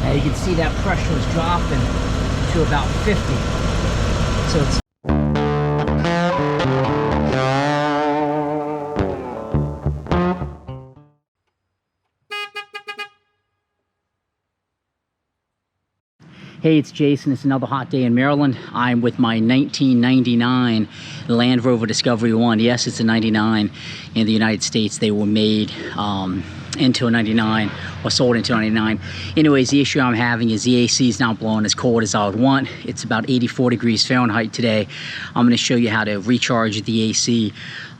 Now you can see that pressure is dropping to about 50. So it's Hey, it's Jason. It's another hot day in Maryland. I'm with my 1999 Land Rover Discovery 1. Yes, it's a 99 in the United States. They were made into a 99 or sold into a 99. Anyways, the issue I'm having is the AC is not blowing as cold as I would want. It's about 84 degrees Fahrenheit today. I'm going to show you how to recharge the AC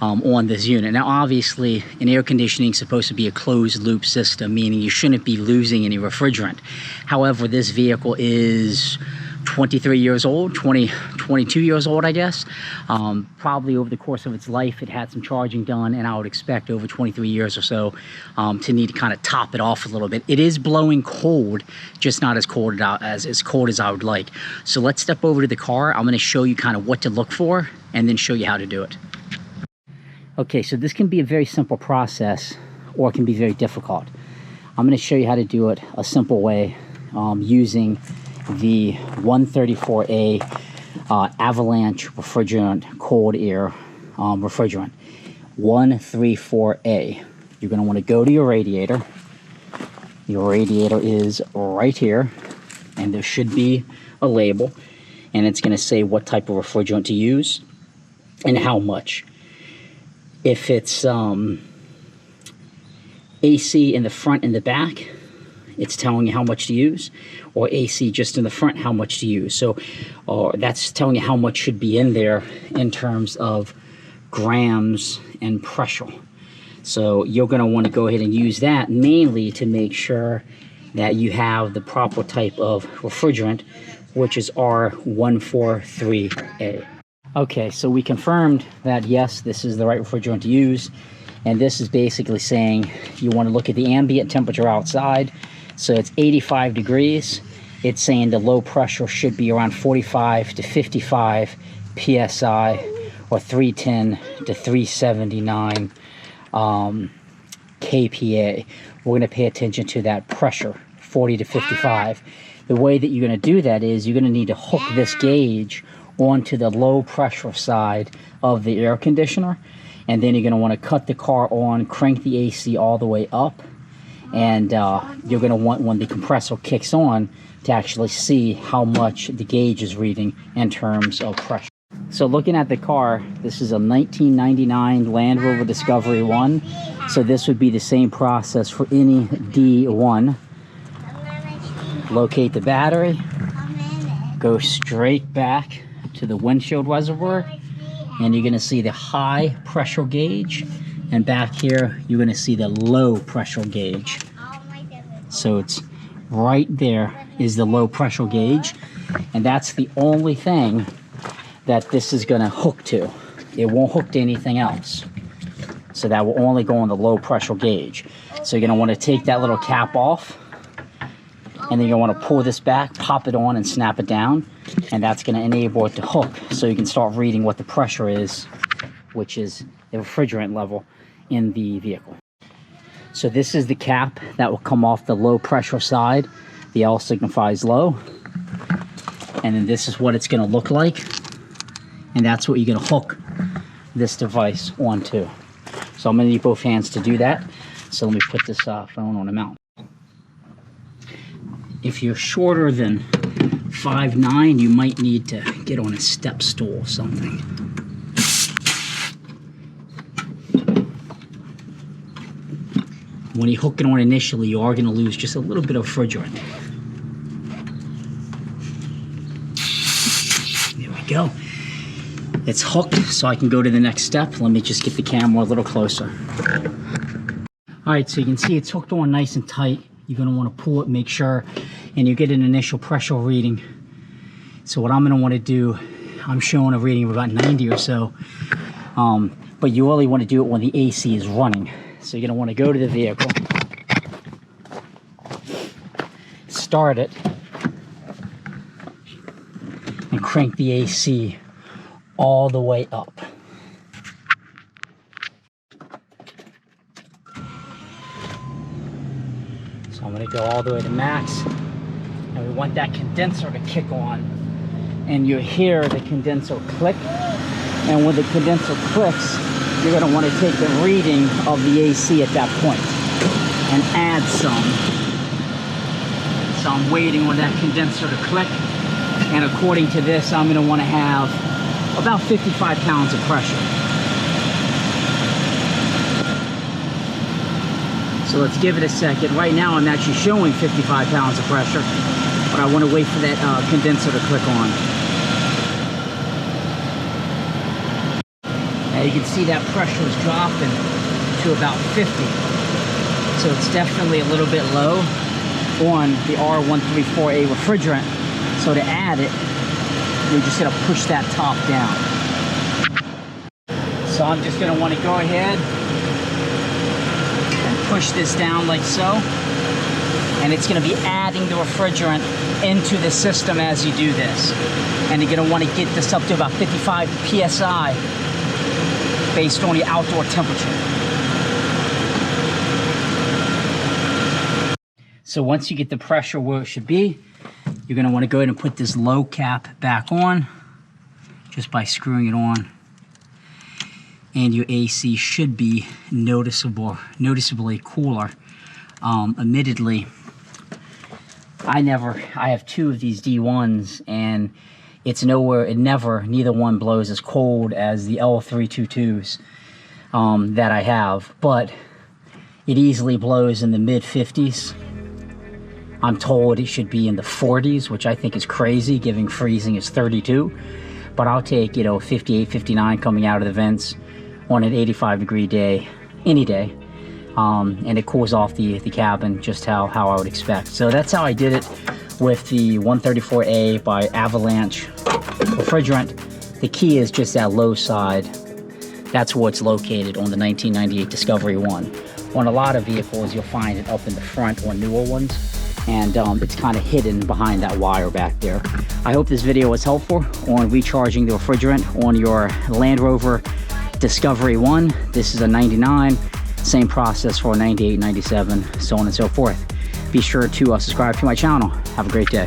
on this unit. Now, obviously, an air conditioning is supposed to be a closed loop system, meaning you shouldn't be losing any refrigerant. However, this vehicle is 23 years old, 22 years old, I guess. Probably over the course of its life, it had some charging done, and I would expect over 23 years or so to need to kind of top it off a little bit. It is blowing cold, just not as cold as I would like. So let's step over to the car. I'm going to show you kind of what to look for, and then show you how to do it. Okay, so this can be a very simple process, or it can be very difficult. I'm going to show you how to do it a simple way using the 134A Avalanche refrigerant cold air refrigerant. 134A. You're going to want to go to your radiator. Your radiator is right here, and there should be a label, and it's going to say what type of refrigerant to use and how much. If it's AC in the front and the back, it's telling you how much to use, or AC just in the front, how much to use. So that's telling you how much should be in there in terms of grams and pressure. So you're going to want to go ahead and use that mainly to make sure that you have the proper type of refrigerant, which is R143A. Okay, so we confirmed that yes, this is the right refrigerant to use, and this is basically saying you want to look at the ambient temperature outside. So it's 85 degrees. It's saying the low pressure should be around 45 to 55 psi, or 310 to 379 kPa. We're going to pay attention to that pressure, 40 to 55. The way that you're going to do that is you're going to need to hook this gauge onto the low pressure side of the air conditioner, and then you're going to want to cut the car on, crank the AC all the way up, and you're going to want, when the compressor kicks on, to actually see how much the gauge is reading in terms of pressure. So looking at the car, this is a 1999 Land Rover Discovery 1, so this would be the same process for any D1. Locate the battery, go straight back to the windshield reservoir, and you're going to see the high pressure gauge, and back here you're going to see the low pressure gauge. So it's right there is the low pressure gauge, and that's the only thing that this is going to hook to. It won't hook to anything else, so that will only go on the low pressure gauge. So you're going to want to take that little cap off, and then you want to pull this back, pop it on, and snap it down, and that's going to enable it to hook, so you can start reading what the pressure is, which is the refrigerant level in the vehicle. So this is the cap that will come off the low pressure side. The L signifies low, and then this is what it's going to look like, and that's what you're going to hook this device onto. So I'm going to need both hands to do that. So let me put this phone on a mount. If you're shorter than 5'9", you might need to get on a step stool or something. When you hook it on initially, you are going to lose just a little bit of refrigerant. There we go. It's hooked, so I can go to the next step. Let me just get the camera a little closer. All right, so you can see it's hooked on nice and tight. You're going to want to pull it, make sure, and you get an initial pressure reading. So what I'm going to want to do, I'm showing a reading of about 90 or so, but you really want to do it when the AC is running. So you're going to want to go to the vehicle, start it, and crank the AC all the way up. So I'm going to go all the way to max, And we want that condenser to kick on. And you hear the condenser click. And when the condenser clicks, you're going to want to take the reading of the AC at that point and add some. So I'm waiting on that condenser to click. And according to this, I'm going to want to have about 55 pounds of pressure. So let's give it a second. Right now I'm actually showing 55 pounds of pressure, but I want to wait for that condenser to click on. Now you can see that pressure is dropping to about 50. So it's definitely a little bit low on the R134A refrigerant. So to add it, you're just going to push that top down. So I'm just going to want to go ahead and push this down like so. And it's going to be adding the refrigerant into the system as you do this. And you're going to want to get this up to about 55 PSI based on the outdoor temperature. So once you get the pressure where it should be, you're going to want to go ahead and put this low cap back on just by screwing it on. And your AC should be noticeably cooler. Admittedly, I have two of these D1s, and neither one blows as cold as the L322s that I have, but it easily blows in the mid 50s. I'm told it should be in the 40s, which I think is crazy, given freezing is 32. But I'll take, 58, 59 coming out of the vents on an 85-degree day, any day. And it cools off the cabin just how I would expect. So that's how I did it with the 134A by Avalanche refrigerant. The key is just that low side. That's where it's located on the 1998 Discovery 1. On a lot of vehicles, you'll find it up in the front on newer ones. And it's kind of hidden behind that wire back there. I hope this video was helpful on recharging the refrigerant on your Land Rover Discovery 1. This is a 99, same process for 98, 97, so on and so forth. Be sure to subscribe to my channel. Have a great day.